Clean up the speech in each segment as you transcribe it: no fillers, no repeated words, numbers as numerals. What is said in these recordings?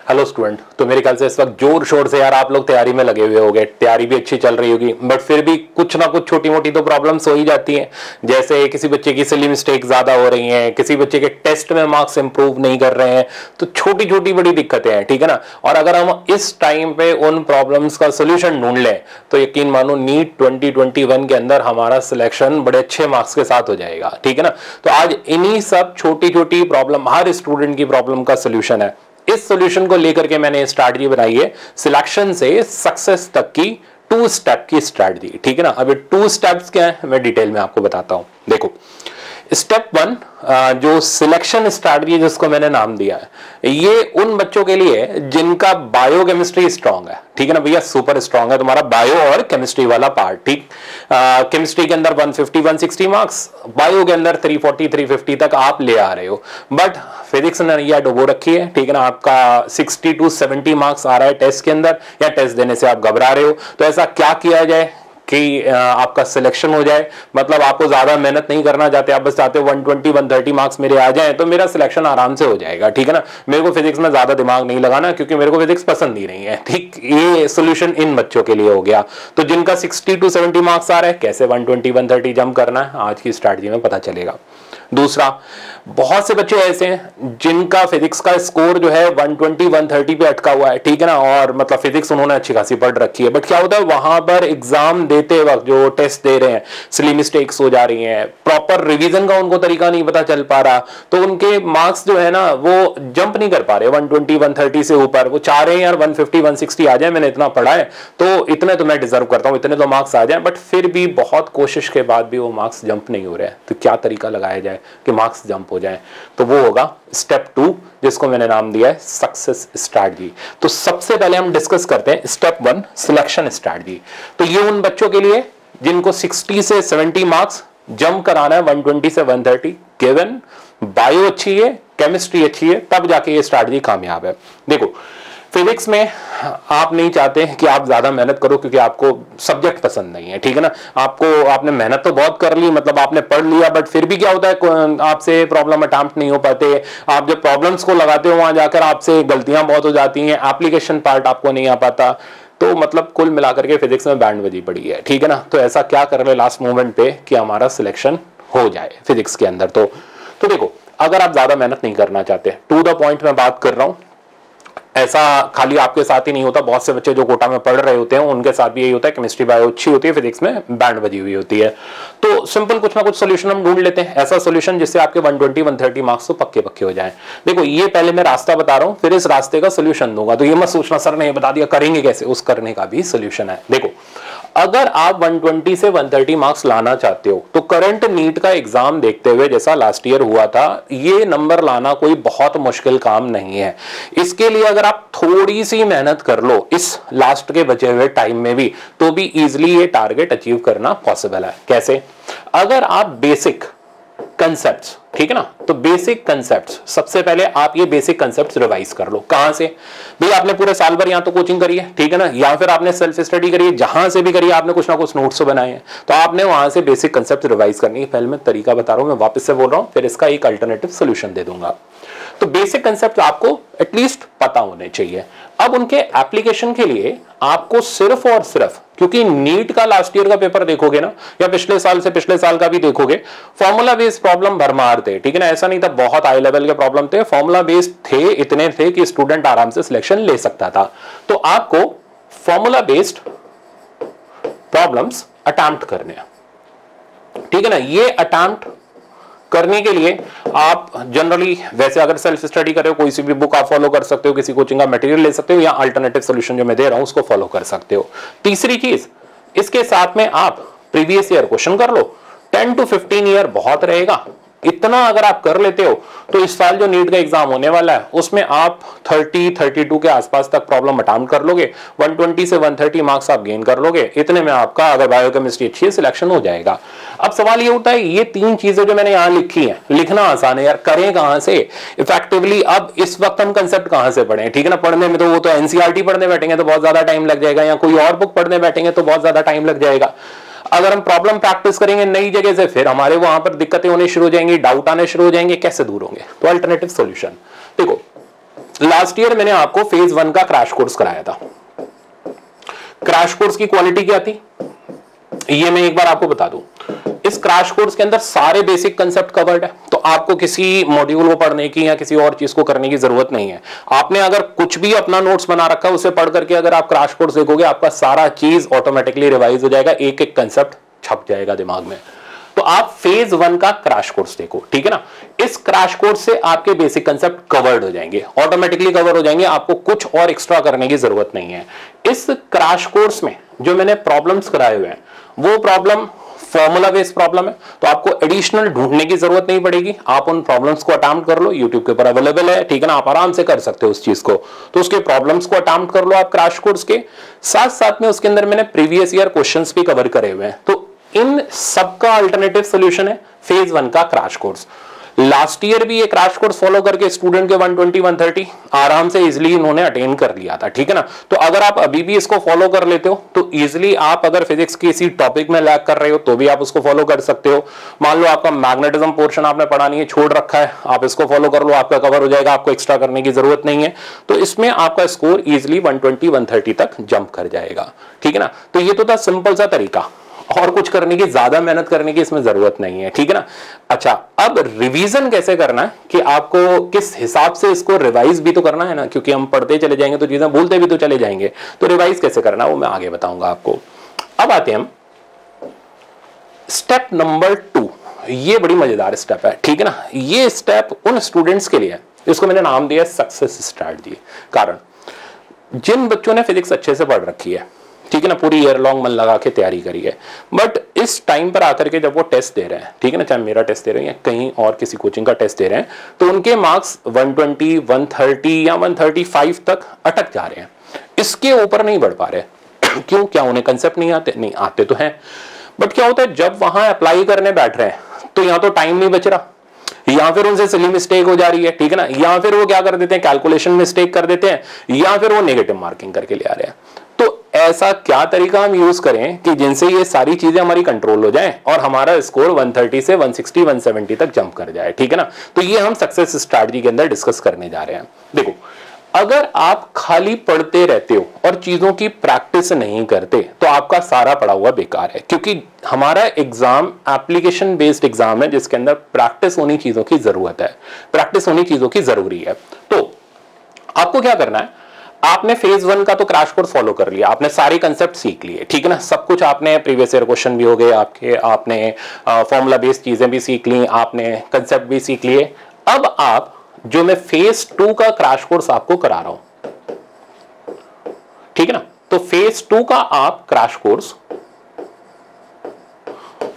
Hello student, तो मेरे ख्याल से इस वक्त जोर शोर से यार आप लोग तैयारी में लगे हुए होंगे, तैयारी भी अच्छी चल रही होगी, बट फिर भी कुछ ना कुछ छोटी मोटी तो प्रॉब्लम्स हो ही जाती हैं। जैसे किसी बच्चे की सिली मिस्टेक ज्यादा हो रही हैं, किसी बच्चे के टेस्ट में मार्क्स इंप्रूव नहीं कर रहे हैं, तो छोटी छोटी बड़ी दिक्कतें हैं, ठीक है ना। और अगर हम इस टाइम पे उन प्रॉब्लम्स का सोल्यूशन ढूंढ लें तो यकीन मानो नीट 2021 के अंदर हमारा सिलेक्शन बड़े अच्छे मार्क्स के साथ हो जाएगा, ठीक है ना। तो आज इन्हीं सब छोटी छोटी प्रॉब्लम, हर स्टूडेंट की प्रॉब्लम का सोल्यूशन है। इस सॉल्यूशन को लेकर के मैंने स्ट्रैटेजी बनाई है, सिलेक्शन से सक्सेस तक की 2 स्टेप की स्ट्रैटेजी, ठीक है ना। अब ये 2 स्टेप्स क्या है मैं डिटेल में आपको बताता हूं। देखो, स्टेप 1 जो सिलेक्शन स्ट्रैटेजी जिसको मैंने नाम दिया है, ये उन बच्चों के लिए जिनका बायोकेमिस्ट्री स्ट्रांग है, ठीक है ना भैया, सुपर स्ट्रांग है तुम्हारा बायो और केमिस्ट्री वाला पार्ट, ठीक। केमिस्ट्री के अंदर 150 160 मार्क्स, बायो के अंदर 340 350 तक आप ले आ रहे हो, बट फिजिक्स ने या डुबो रखी है, ठीक है ना। आपका 60 to 70 मार्क्स आ रहा है टेस्ट के अंदर, या टेस्ट देने से आप घबरा रहे हो, तो ऐसा क्या किया जाए कि आपका सिलेक्शन हो जाए। मतलब आपको ज्यादा मेहनत नहीं करना चाहते, आप बस चाहते हो 120 130 मार्क्स मेरे आ जाएं तो मेरा सिलेक्शन आराम से हो जाएगा, ठीक है ना। मेरे को फिजिक्स में ज्यादा दिमाग नहीं लगाना क्योंकि मेरे को फिजिक्स पसंद ही नहीं है, ठीक। ये सोल्यूशन इन बच्चों के लिए हो गया। तो जिनका 60 to 70 मार्क्स आ रहा है, कैसे 120 130 जंप करना है आज की स्ट्रैटेजी में पता चलेगा। दूसरा, बहुत से बच्चे ऐसे हैं जिनका फिजिक्स का स्कोर जो है 120 130 पे अटका हुआ है, ठीक है ना, और मतलब फिजिक्स उन्होंने अच्छी खासी पढ़ रखी है, बट क्या होता है वहां पर एग्जाम देते वक्त जो टेस्ट दे रहे हैं सिली मिस्टेक्स हो जा रही हैं, प्रॉपर रिवीजन का उनको तरीका नहीं पता चल पा रहा, तो उनके मार्क्स जो है ना वो जंप नहीं कर पा रहे 120 130 से ऊपर। वो चाह रहे हैं यार 150 160 आ जाए, मैंने इतना पढ़ा है तो इतने तो मैं डिजर्व करता हूं, इतने तो मार्क्स आ जाए, बट फिर भी बहुत कोशिश के बाद भी वो मार्क्स जंप नहीं हो रहे हैं। तो क्या तरीका लगाया जाए कि मार्क्स जंप हो जाए, तो वो होगा स्टेप 2 जिसको मैंने नाम दिया है सक्सेस स्ट्रैटेजी। तो सबसे पहले हम डिस्कस करते हैं स्टेप 1 सिलेक्शन स्ट्रैटेजी। तो ये उन बच्चों के लिए जिनको 60 से 70 मार्क्स जंप कराना है 120 से 130, गिवन बायो अच्छी है, केमिस्ट्री अच्छी है, तब जाके ये स्ट्रैटेजी कामयाब है। देखो, फिजिक्स में आप नहीं चाहते कि आप ज्यादा मेहनत करो क्योंकि आपको सब्जेक्ट पसंद नहीं है, ठीक है ना। आपने मेहनत तो बहुत कर ली, मतलब आपने पढ़ लिया, बट फिर भी क्या होता है आपसे प्रॉब्लम अटेम्प्ट नहीं हो पाते। आप जब प्रॉब्लम्स को लगाते हो वहां जाकर आपसे गलतियां बहुत हो जाती हैं, एप्लीकेशन पार्ट आपको नहीं आ पाता, तो मतलब कुल मिलाकर के फिजिक्स में बैंड बजी पड़ी है, ठीक है ना। तो ऐसा क्या कर ले लास्ट मोमेंट पे कि हमारा सिलेक्शन हो जाए फिजिक्स के अंदर। तो देखो, अगर आप ज्यादा मेहनत नहीं करना चाहते, टू द पॉइंट में बात कर रहा हूं, ऐसा खाली आपके साथ ही नहीं होता, बहुत से बच्चे जो कोटा में पढ़ रहे होते हैं उनके साथ भी यही होता है, केमिस्ट्री बायो अच्छी होती है, फिजिक्स में बैंड बजी हुई होती है। तो सिंपल कुछ ना कुछ सोल्यूशन हम ढूंढ लेते हैं, ऐसा सोल्यूशन जिससे आपके 120 130 मार्क्स तो पक्के पक्के हो जाएं। देखो, ये पहले मैं रास्ता बता रहा हूं, फिर इस रास्ते का सोल्यूशन दूंगा, तो ये मत सोचना सर ने बता दिया करेंगे कैसे, उस करने का भी सोल्यूशन है। देखो, अगर आप 120 से 130 मार्क्स लाना चाहते हो तो करंट नीट का एग्जाम देखते हुए जैसा लास्ट ईयर हुआ था, ये नंबर लाना कोई बहुत मुश्किल काम नहीं है। इसके लिए अगर आप थोड़ी सी मेहनत कर लो इस लास्ट के बचे हुए टाइम में भी, तो भी इजीली ये टारगेट अचीव करना पॉसिबल है। कैसे? अगर आप बेसिक कंसेप्ट्स, ठीक है ना, तो बेसिक कंसेप्ट्स सबसे पहले आप ये बेसिक कंसेप्ट्स रिवाइज कर लो। कहां से भाई? आपने पूरे साल भर यहां तो कोचिंग करी है, ठीक है ना, या फिर आपने सेल्फ स्टडी करी है, जहां से भी करी है आपने कुछ ना कुछ नोट्स बनाए हैं, तो आपने वहां से बेसिक कंसेप्ट रिवाइज करनी है। पहले मैं तरीका बता रहा हूं, मैं वापस से बोल रहा हूं, फिर इसका एक अल्टरनेटिव सोल्यूशन दे दूंगा। तो बेसिक कंसेप्ट आपको एटलीस्ट पता होने चाहिए। अब उनके एप्लीकेशन के लिए आपको सिर्फ और सिर्फ, क्योंकि नीट का लास्ट ईयर का पेपर देखोगे ना, या पिछले साल से पिछले साल का भी देखोगे, फॉर्मूला बेस्ड प्रॉब्लम भरमार थे, ठीक है ना। ऐसा नहीं था बहुत हाई लेवल के प्रॉब्लम थे, फॉर्मूला बेस्ड थे, इतने थे कि स्टूडेंट आराम से सिलेक्शन ले सकता था। तो आपको फॉर्मूला बेस्ड प्रॉब्लम्स अटेम्प्ट करने हैं, ठीक है ना। ये अटेम्प्ट करने के लिए आप जनरली वैसे अगर सेल्फ स्टडी कर रहे हो, कोई सी भी बुक आप फॉलो कर सकते हो, किसी कोचिंग का मटेरियल ले सकते हो, या अल्टरनेटिव सॉल्यूशन जो मैं दे रहा हूं उसको फॉलो कर सकते हो। तीसरी चीज, इसके साथ में आप प्रीवियस ईयर क्वेश्चन कर लो, 10 to 15 ईयर बहुत रहेगा। इतना अगर आप कर लेते हो तो इस साल जो नीट का एग्जाम होने वाला है उसमें आप 30 32 के आसपास तक प्रॉब्लम अटेम्प्ट कर लोगे, 120 से 130 मार्क्स आप गेन कर लोगे। इतने में आपका, अगर बायोकेमिस्ट्री अच्छी है, सिलेक्शन हो जाएगा। अब सवाल ये उठता है, ये तीन चीजें जो मैंने यहां लिखी हैं, लिखना आसान है यार, करें कहां से इफेक्टिवली? अब इस वक्त हम कंसेप्ट कहां से पढ़ें, ठीक है ना। पढ़ने में तो वो तो एनसीईआरटी पढ़ने बैठेंगे तो बहुत ज्यादा टाइम लग जाएगा, या कोई और बुक पढ़ने बैठेंगे तो बहुत ज्यादा टाइम लग जाएगा। अगर हम प्रॉब्लम प्रैक्टिस करेंगे नई जगह से, फिर हमारे वहां पर दिक्कतें होनी शुरू हो जाएंगी, डाउट आने शुरू हो जाएंगे, कैसे दूर होंगे? तो अल्टरनेटिव सॉल्यूशन देखो, लास्ट ईयर मैंने आपको फेज 1 का क्रैश कोर्स कराया था। क्रैश कोर्स की क्वालिटी क्या थी ये मैं एक बार आपको बता दूं। इस क्रैश कोर्स के अंदर सारे बेसिक कंसेप्ट कवर्ड है, तो आपको किसी मॉड्यूल को पढ़ने की या किसी और चीज को करने की जरूरत नहीं है। आपने अगर कुछ भी अपना नोट्स बना रखा है उसे पढ़ करके अगर आप क्रैश कोर्स देखोगे आपका सारा चीज ऑटोमेटिकली रिवाइज हो जाएगा, एक एक कंसेप्ट छप जाएगा दिमाग में। तो आप फेज 1 का क्रैश कोर्स देखो, ठीक है ना। इस क्रैश कोर्स से आपके बेसिक कंसेप्ट कवर्ड हो जाएंगे, ऑटोमेटिकली कवर हो जाएंगे, आपको कुछ और एक्स्ट्रा करने की जरूरत नहीं है। इस क्रैश कोर्स में जो मैंने प्रॉब्लम्स कराए हुए हैं वो प्रॉब्लम फॉर्मूला बेस्ड प्रॉब्लम है, तो आपको एडिशनल ढूंढने की जरूरत नहीं पड़ेगी। आप उन प्रॉब्लम्स को अटेम्प्ट कर लो, यूट्यूब के ऊपर अवेलेबल है, ठीक है ना, आप आराम से कर सकते हो उस चीज को। तो उसके प्रॉब्लम्स को अटेम्प्ट कर लो आप क्रैश कोर्स के साथ साथ में। उसके अंदर मैंने प्रीवियस ईयर क्वेश्चंस भी कवर करे हुए हैं, तो इन सबका अल्टरनेटिव सॉल्यूशन है फेज 1 का क्रैश कोर्स। लास्ट ईयर भी ये क्रैश कोर्स फॉलो करके स्टूडेंट के 120 130 आराम से इजीली इन्होंने अटेन कर लिया था, ठीक है ना। तो अगर आप अभी भी इसको फॉलो कर लेते हो तो इजीली आप अगर फिजिक्स के इसी टॉपिक में लैग कर रहे हो तो भी आप उसको फॉलो कर सकते हो। मान लो आपका मैग्नेटिज्म पोर्शन आपने पढ़ा नहीं है, छोड़ रखा है, आप इसको फॉलो कर लो, आपका कवर हो जाएगा, आपको एक्स्ट्रा करने की जरूरत नहीं है। तो इसमें आपका स्कोर इजिली 120 130 तक जंप कर जाएगा, ठीक है ना। तो ये तो था सिंपल सा तरीका, और कुछ करने की ज्यादा मेहनत करने की इसमें जरूरत नहीं है, ठीक है ना। अच्छा, अब रिवीजन कैसे करना है कि आपको किस हिसाब से इसको रिवाइज भी तो करना है ना, क्योंकि हम पढ़ते चले जाएंगे तो चीजें भूलते भी तो चले जाएंगे। तो रिवाइज कैसे करना है वो मैं आगे बताऊंगा आपको। अब आते हैं हम स्टेप नंबर 2। ये बड़ी मजेदार स्टेप है, ठीक है ना। ये स्टेप उन स्टूडेंट्स के लिए है, इसको मैंने नाम दिया सक्सेस स्ट्रैटेजी। कारण जिन बच्चों ने फिजिक्स अच्छे से पढ़ रखी है, ठीक है ना, पूरी ईयर लॉन्ग मन लगा के तैयारी करी है, बट इस टाइम पर आकर के जब वो टेस्ट दे रहे हैं, ठीक है ना, चाहे मेरा टेस्ट दे रहे हैं या कहीं और किसी कोचिंग का टेस्ट दे रहे हैं, तो उनके मार्क्स 120 130 या 135 तक अटक जा रहे हैं, इसके ऊपर नहीं बढ़ पा रहे। क्यों? क्या उन्हें कंसेप्ट नहीं आते? नहीं आते तो हैं, बट क्या होता है जब वहां अप्लाई करने बैठ रहे हैं तो या तो टाइम नहीं बच रहा, या फिर उनसे सिली मिस्टेक हो जा रही है, ठीक है ना, या फिर वो क्या कर देते हैं कैलकुलेशन मिस्टेक कर देते हैं, या फिर वो नेगेटिव मार्किंग करके ले आ रहे हैं। तो ऐसा क्या तरीका हम यूज करें कि जिनसे ये सारी चीजें हमारी कंट्रोल हो जाए और हमारा स्कोर 130 से 160 170 तक जंप कर जाए, ठीक है ना। तो ये हम सक्सेस स्ट्रैटेजी के अंदर डिस्कस करने जा रहे हैं। देखो, अगर आप खाली पढ़ते रहते हो और चीजों की प्रैक्टिस नहीं करते तो आपका सारा पढ़ा हुआ बेकार है, क्योंकि हमारा एग्जाम एप्लीकेशन बेस्ड एग्जाम है जिसके अंदर प्रैक्टिस होनी चीजों की जरूरत है, प्रैक्टिस होनी चीजों की जरूरी है। तो आपको क्या करना है, आपने फेज 1 का तो क्रैश कोर्स फॉलो कर लिया, आपने सारे कंसेप्ट सीख लिए, ठीक है ना, सब कुछ आपने, प्रीवियस ईयर क्वेश्चन भी हो गए आपके, आपने फॉर्मूला बेस्ड चीजें भी सीख ली, आपने कंसेप्ट भी सीख लिए। अब आप जो मैं फेज 2 का क्रैश कोर्स आपको करा रहा हूं, ठीक है ना, तो फेज 2 का आप क्रैश कोर्स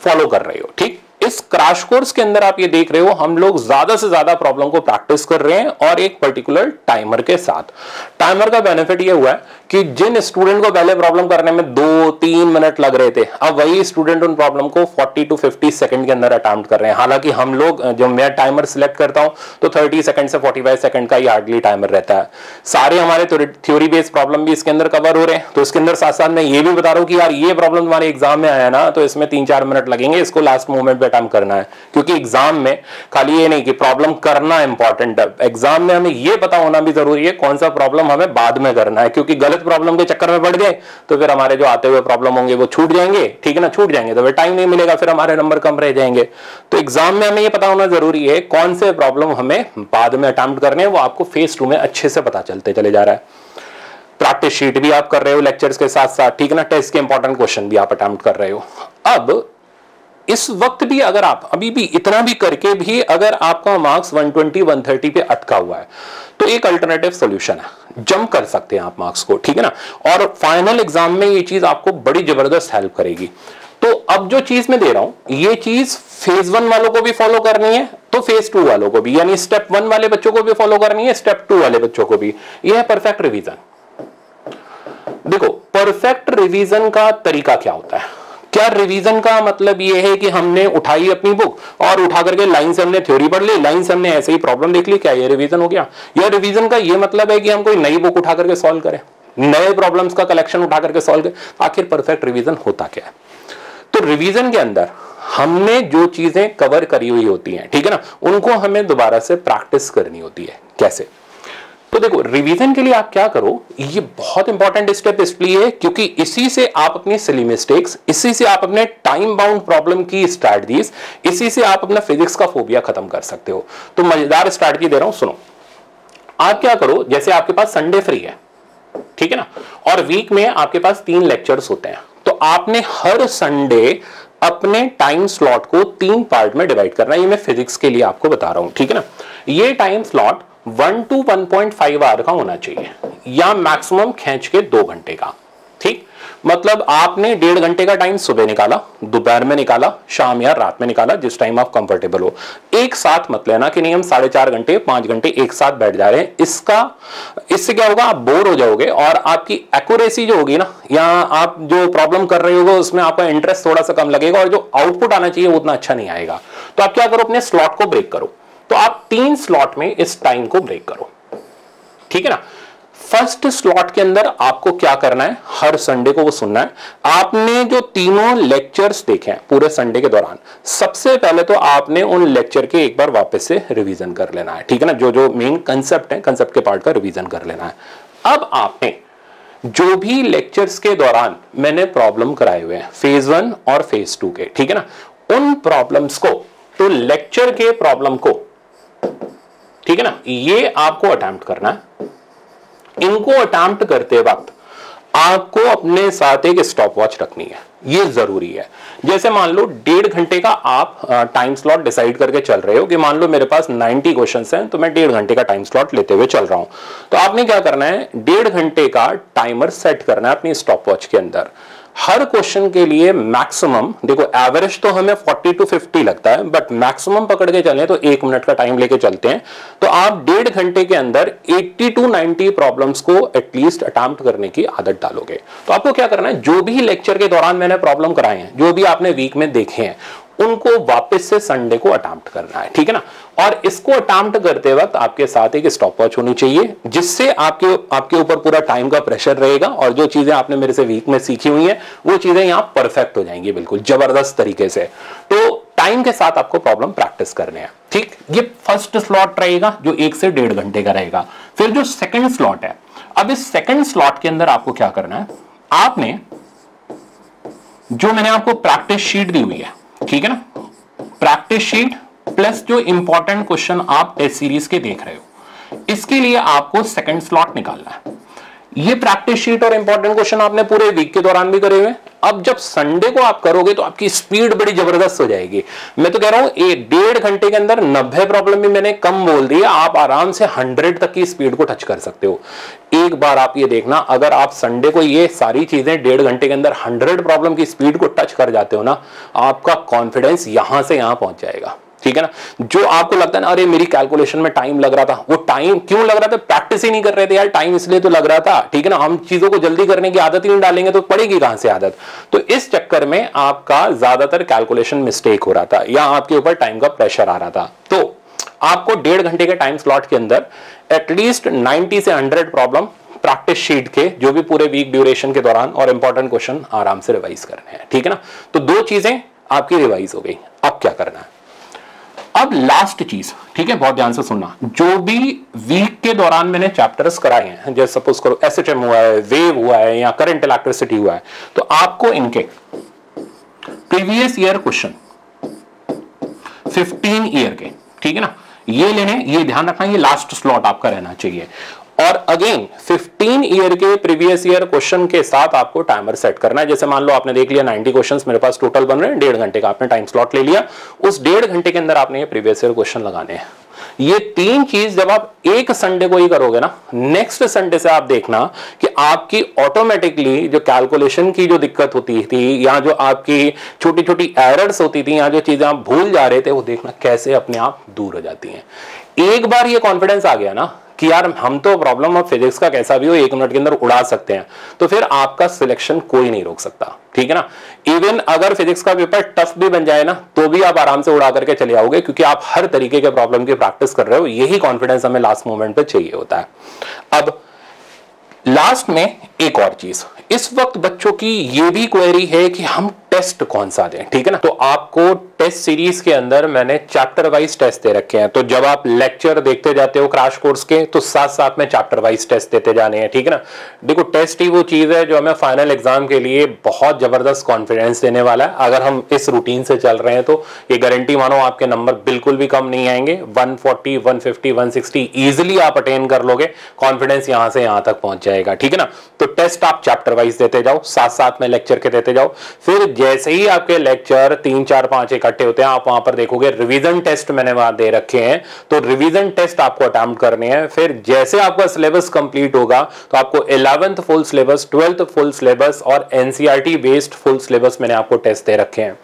फॉलो कर रहे हो, ठीक। इस क्रैश कोर्स के अंदर आप ये देख रहे हो हम लोग ज्यादा से ज्यादा प्रॉब्लम को प्रैक्टिस कर रहे हैं और एक पर्टिकुलर टाइमर के साथ। टाइमर का बेनिफिट ये हुआ है कि जिन स्टूडेंट को पहले प्रॉब्लम करने में 2-3 मिनट लग रहे थे, अब वही स्टूडेंट उन प्रॉब्लम को 40 to 50 सेकंड के अंदर अटेम्प्ट कर रहे हैं। हालांकि हम लोग, जब मैं टाइमर सिलेक्ट करता हूं तो 30 सेकंड से 45 सेकंड का ही हार्डली टाइमर रहता है। सारे हमारे थ्योरी बेस्ड प्रॉब्लम भी इसके अंदर कवर हो रहे हैं, तो इसके अंदर साथ साथ मैं ये भी बता रहा हूं कि यार ये प्रॉब्लम तुम्हारे एग्जाम में आया ना तो इसमें 3-4 मिनट लगेंगे, इसको लास्ट मोमेंट पे अटेम्प्ट करना है। क्योंकि एग्जाम में खाली ये नहीं कि प्रॉब्लम करना इंपॉर्टेंट है, एग्जाम में हमें ये पता होना भी जरूरी है कौन सा प्रॉब्लम हमें बाद में करना है, क्योंकि गलत प्रॉब्लम के चक्कर में पड़ गए तो फिर हमारे जो आते हुए प्रॉब्लम होंगे वो छूट जाएंगे, ठीक है ना, छूट जाएंगे तो फिर टाइम नहीं मिलेगा, फिर हमारे नंबर कम रह जाएंगे। तो एग्जाम में हमें ये पता होना जरूरी है कौन से प्रॉब्लम हमें बाद में अटेम्प्ट करने हैं, वो आपको फेज 2 में अच्छे से पता चलते चले जा रहा है। प्रैक्टिस शीट भी आप कर रहे हो लेक्चर्स के साथ साथ, ठीक है ना, टेस्ट के इंपॉर्टेंट क्वेश्चन भी आप अटेम्प्ट कर रहे हो। अब इस वक्त भी अगर आप अभी भी इतना भी करके भी अगर आपका मार्क्स 120 130 पे अटका हुआ है तो एक अल्टरनेटिव सॉल्यूशन है, जंप कर सकते हैं आप मार्क्स को, ठीक है ना, और फाइनल एग्जाम में ये चीज आपको बड़ी जबरदस्त हेल्प करेगी। तो अब जो चीज मैं दे रहा हूं ये चीज फेज 1 वालों को भी फॉलो करनी है तो फेज 2 वालों को भी, यानी स्टेप 1 वाले बच्चों को भी फॉलो करनी है, स्टेप 2 वाले बच्चों को भी। यह है परफेक्ट रिवीजन। देखो, परफेक्ट रिवीजन का तरीका क्या होता है? क्या रिवीजन का मतलब यह है कि हमने उठाई अपनी बुक और उठा करके लाइन से हमने थ्योरी पढ़ ली, लाइन से हमने ऐसे ही प्रॉब्लम देख ली, क्या ये रिवीजन हो गया? या रिवीजन का यह मतलब है कि हम कोई नई बुक उठा करके सॉल्व करें, नए प्रॉब्लम्स का कलेक्शन उठा करके सॉल्व करें? आखिर परफेक्ट रिवीजन होता क्या है? तो रिवीजन के अंदर हमने जो चीजें कवर करी हुई होती हैं, ठीक है ना, उनको हमें दोबारा से प्रैक्टिस करनी होती है। कैसे? तो देखो रिवीजन के लिए आप क्या करो, ये बहुत इंपॉर्टेंट स्टेप इसलिए है क्योंकि इसी से आप अपनी सिली मिस्टेक्स, इसी से आप अपने टाइम बाउंड प्रॉब्लम की स्ट्रैटेजीज, इसी से आप अपना फिजिक्स का फोबिया खत्म कर सकते हो। तो मजेदार स्ट्रैटेजी दे रहा हूं, सुनो। आप क्या करो, जैसे आपके पास संडे फ्री है, ठीक है ना, और वीक में आपके पास 3 लेक्चर्स होते हैं, तो आपने हर संडे अपने टाइम स्लॉट को 3 पार्ट में डिवाइड करना है। ये मैं फिजिक्स के लिए आपको बता रहा हूं, ठीक है ना। ये टाइम स्लॉट 1 to 1.5 आवर का होना चाहिए, या मैक्सिमम खींच के 2 घंटे का, ठीक। मतलब आपने 1.5 घंटे का टाइम सुबह निकाला, दोपहर में निकाला, शाम या रात में निकाला, जिस टाइम आप कंफर्टेबल हो। एक साथ मत लेना कि नहीं हम 4.5 घंटे 5 घंटे एक साथ बैठ जा रहे हैं। इससे क्या होगा, आप बोर हो जाओगे और आपकी एक्यूरेसी जो होगी ना, या आप जो प्रॉब्लम कर रहे होगे उसमें आपका इंटरेस्ट थोड़ा सा कम लगेगा और जो आउटपुट आना चाहिए वो उतना अच्छा नहीं आएगा। तो आप क्या करो, अपने स्लॉट को ब्रेक करो। तो आप 3 स्लॉट में इस टाइम को ब्रेक करो, ठीक है ना। फर्स्ट स्लॉट के अंदर आपको क्या करना है, हर संडे को वो सुनना है। आपने जो तीनों लेक्चर्स देखे हैं पूरे संडे के दौरान, सबसे पहले तो आपने उन लेक्चर के एक बार वापस से रिवीजन कर लेना है, ठीक है ना। जो जो मेन कंसेप्ट है, कंसेप्ट के पार्ट का रिवीजन कर लेना है। अब आपने जो भी लेक्चर्स के दौरान मैंने प्रॉब्लम कराए हुए हैं फेज 1 और फेज 2 के, ठीक है ना, उन प्रॉब्लम्स को, तो लेक्चर के प्रॉब्लम को, ठीक है ना, ये आपको अटेम्प्ट करना है। इनको अटेम्प्ट करते वक्त आपको अपने साथ एक स्टॉप वॉच रखनी है, ये जरूरी है। जैसे मान लो 1.5 घंटे का आप टाइम स्लॉट डिसाइड करके चल रहे हो कि मान लो मेरे पास 90 क्वेश्चंस हैं, तो मैं 1.5 घंटे का टाइम स्लॉट लेते हुए चल रहा हूं। तो आपने क्या करना है, 1.5 घंटे का टाइमर सेट करना है अपनी स्टॉप वॉच के अंदर। हर क्वेश्चन के लिए मैक्सिमम, देखो एवरेज तो हमें 40 to 50 लगता है, बट मैक्सिमम पकड़ के चलें तो 1 मिनट का टाइम लेके चलते हैं। तो आप 1.5 घंटे के अंदर 80 to 90 प्रॉब्लम्स को एटलीस्ट अटेम्प्ट करने की आदत डालोगे। तो आपको क्या करना है, जो भी लेक्चर के दौरान मैंने प्रॉब्लम कराए हैं, जो भी आपने वीक में देखे हैं, उनको वापस से संडे को अटेम्प्ट करना है, ठीक है ना। और इसको अटेम्प्ट करते वक्त आपके साथ एक स्टॉप वॉच होनी चाहिए, जिससे आपके ऊपर पूरा टाइम का प्रेशर रहेगा और जो चीजें आपने मेरे से वीक में सीखी हुई हैं वो चीजें यहां परफेक्ट हो जाएंगी, बिल्कुल जबरदस्त तरीके से। तो टाइम के साथ आपको प्रॉब्लम प्रैक्टिस करने हैं, ठीक। ये फर्स्ट स्लॉट रहेगा जो 1 से 1.5 घंटे का रहेगा। फिर जो सेकंड स्लॉट है, अब इस सेकंड स्लॉट के अंदर आपको क्या करना है, आपने जो मैंने आपको प्रैक्टिस शीट दी हुई है, ठीक है ना, प्रैक्टिस शीट प्लस जो इंपॉर्टेंट क्वेश्चन आप टेस्ट सीरीज के देख रहे हो, इसके लिए आपको सेकंड स्लॉट निकालना है। ये प्रैक्टिस शीट और इंपॉर्टेंट क्वेश्चन आपने पूरे वीक के दौरान भी करे हुए। अब जब संडे को आप करोगे तो आपकी स्पीड बड़ी जबरदस्त हो जाएगी। मैं तो कह रहा हूं 1.5 घंटे के अंदर 90 प्रॉब्लम भी मैंने कम बोल दी, आप आराम से 100 तक की स्पीड को टच कर सकते हो। एक बार आप ये देखना, अगर आप संडे को ये सारी चीजें 1.5 घंटे के अंदर 100 प्रॉब्लम की स्पीड को टच कर जाते हो ना, आपका कॉन्फिडेंस यहां से यहां पहुंच जाएगा, ठीक है ना। जो आपको लगता है ना, अरे मेरी कैलकुलेशन में टाइम लग रहा था, वो टाइम क्यों लग रहा था, प्रैक्टिस ही नहीं कर रहे थे यार, टाइम इसलिए तो लग रहा था, ठीक है ना। हम चीजों को जल्दी करने की आदत ही नहीं डालेंगे तो पड़ेगी कहां से आदत। तो इस चक्कर में आपका ज्यादातर कैलकुलेशन मिस्टेक हो रहा था या आपके ऊपर टाइम का प्रेशर आ रहा था। तो आपको 1.5 घंटे के टाइम स्लॉट के अंदर एटलीस्ट 90 से 100 प्रॉब्लम प्रैक्टिस शीट के, जो भी पूरे वीक ड्यूरेशन के दौरान, और इंपॉर्टेंट क्वेश्चन आराम से रिवाइज करने हैं, ठीक है ना। तो 2 चीजें आपकी रिवाइज हो गई। अब क्या करना है, अब लास्ट चीज, ठीक है, बहुत ध्यान से सुनना। जो भी वीक के दौरान मैंने चैप्टर्स कराए हैं, जैसे सपोज करो एसएचएम हुआ है, वेव हुआ है, या करंट इलेक्ट्रिसिटी हुआ है, तो आपको इनके प्रीवियस ईयर क्वेश्चन 15 ईयर के, ठीक है ना, ये लेने, ये ध्यान रखना, ये लास्ट स्लॉट आपका रहना चाहिए। और अगेन 15 ईयर के प्रीवियस ईयर क्वेश्चन के साथ आपको टाइमर सेट करना है। जैसे मान लो आपने देख लिया 90 क्वेश्चंस मेरे पास टोटल बन रहे हैं, 1.5 घंटे का आपने टाइम स्लॉट ले लिया, उस 1.5 घंटे के अंदर आपने ये प्रीवियस ईयर क्वेश्चन लगाने हैं। ये 3 चीज जब आप एक संडे को ही करोगे ना, नेक्स्ट संडे से आप देखना कि आपकी ऑटोमेटिकली जो कैलकुलेशन की जो दिक्कत होती थी, या जो आपकी छोटी छोटी एरर्स होती थी, या जो चीजें आप भूल जा रहे थे, वो देखना कैसे अपने आप दूर हो जाती हैं। एक बार ये कॉन्फिडेंस आ गया ना कि यार हम तो प्रॉब्लम ऑफ फिजिक्स का कैसा भी हो 1 मिनट के अंदर उड़ा सकते हैं, तो फिर आपका सिलेक्शन कोई नहीं रोक सकता, ठीक है ना। इवन अगर फिजिक्स का पेपर टफ भी बन जाए ना, तो भी आप आराम से उड़ा करके चले आओगे, क्योंकि आप हर तरीके के प्रॉब्लम की प्रैक्टिस कर रहे हो। यही कॉन्फिडेंस हमें लास्ट मोमेंट पे चाहिए होता है। अब लास्ट में एक और चीज, इस वक्त बच्चों की ये भी क्वेरी है कि हम टेस्ट कौन सा दें, ठीक है ना। तो आपको टेस्ट सीरीज के अंदर मैंने चैप्टर वाइज टेस्ट दे रखे हैं, तो जब आप लेक्चर देखते जाते हो क्रैश कोर्स के तो साथ साथ में चैप्टर वाइज टेस्ट देते जाने हैं, ठीक है ना। देखो टेस्ट ही वो चीज है जो हमें फाइनल एग्जाम के लिए बहुत जबरदस्त कॉन्फिडेंस देने वाला है। अगर हम इस रूटीन से चल रहे हैं तो ये गारंटी मानो आपके नंबर बिल्कुल भी कम नहीं आएंगे, 140 150 160 इजिली आप अटेन कर लोगे, कॉन्फिडेंस यहां से यहां तक पहुंच जाएगा, ठीक है ना। तो टेस्ट आप चैप्टर वाइज देते जाओ, साथ साथ में लेक्चर के देते जाओ। फिर जैसे ही आपके लेक्चर 3 4 5 इकट्ठे होते हैं, आप वहां पर देखोगे रिवीजन टेस्ट मैंने वहां दे रखे हैं, तो रिवीजन टेस्ट आपको अटेम्प्ट करने हैं। फिर जैसे आपका सिलेबस कंप्लीट होगा तो आपको 11th full syllabus, 12th full syllabus और एनसीईआरटी बेस्ड फुल सिलेबस मैंने आपको टेस्ट दे रखे हैं।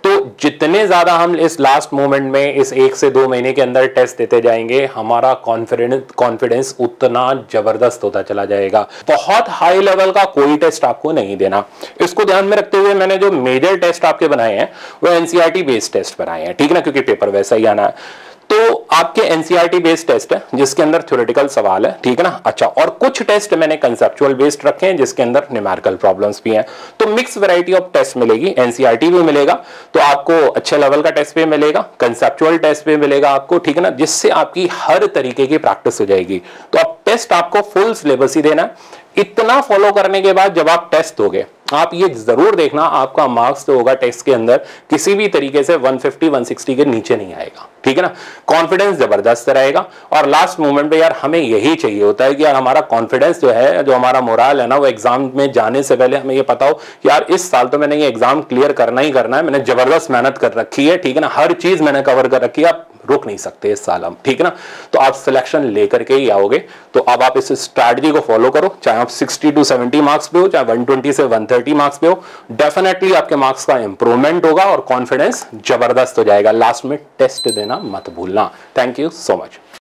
तो जितने ज्यादा हम इस लास्ट मोमेंट में इस 1 से 2 महीने के अंदर टेस्ट देते जाएंगे, हमारा कॉन्फिडेंस उतना जबरदस्त होता चला जाएगा। बहुत हाई लेवल का कोई टेस्ट आपको नहीं देना। इसको ध्यान में रखते हुए मैंने जो मेजर टेस्ट आपके बनाए हैं वो एनसीईआरटी बेस्ड टेस्ट बनाए हैं, ठीक ना, क्योंकि पेपर वैसा ही आना है। तो आपके एनसीईआरटी बेस्ड टेस्ट है जिसके अंदर थ्योरेटिकल सवाल है, ठीक है ना। अच्छा, और कुछ टेस्ट मैंने कंसेप्चुअल बेस्ड रखे हैं जिसके अंदर न्यूमेरिकल प्रॉब्लम्स भी हैं। तो मिक्स वैरायटी ऑफ टेस्ट मिलेगी, एनसीईआरटी भी मिलेगा तो आपको अच्छे लेवल का टेस्ट भी मिलेगा, कंसेप्चुअल टेस्ट भी मिलेगा आपको, ठीक है ना, जिससे आपकी हर तरीके की प्रैक्टिस हो जाएगी। तो आप टेस्ट आपको फुल सिलेबस ही देना। इतना फॉलो करने के बाद जब आप टेस्ट दोगे, आप ये जरूर देखना आपका मार्क्स जो होगा टेस्ट के अंदर किसी भी तरीके से 150 160 के नीचे नहीं आएगा, ठीक है ना। कॉन्फिडेंस जबरदस्त रहेगा। और लास्ट मोमेंट पे यार हमें यही चाहिए होता है कि यार हमारा कॉन्फिडेंस जो है, जो हमारा मोरल है ना, वो एग्जाम में जाने से पहले हमें ये पता हो कि यार इस साल तो मैंने ये एग्जाम क्लियर करना ही करना है, मैंने जबरदस्त मेहनत कर रखी है, ठीक है ना, हर चीज मैंने कवर कर रखी है, आप रुक नहीं सकते इस साल हम, ठीक है ना। तो आप सिलेक्शन लेकर के ही आओगे। तो अब आप इस स्ट्रैटेजी को फॉलो करो, चाहे आप 60 to 70 मार्क्स पे हो, चाहे 120 से 130 मार्क्स पे हो, डेफिनेटली आपके मार्क्स का इंप्रूवमेंट होगा और कॉन्फिडेंस जबरदस्त हो जाएगा। लास्ट में टेस्ट देना मत भूलना। Thank you so much.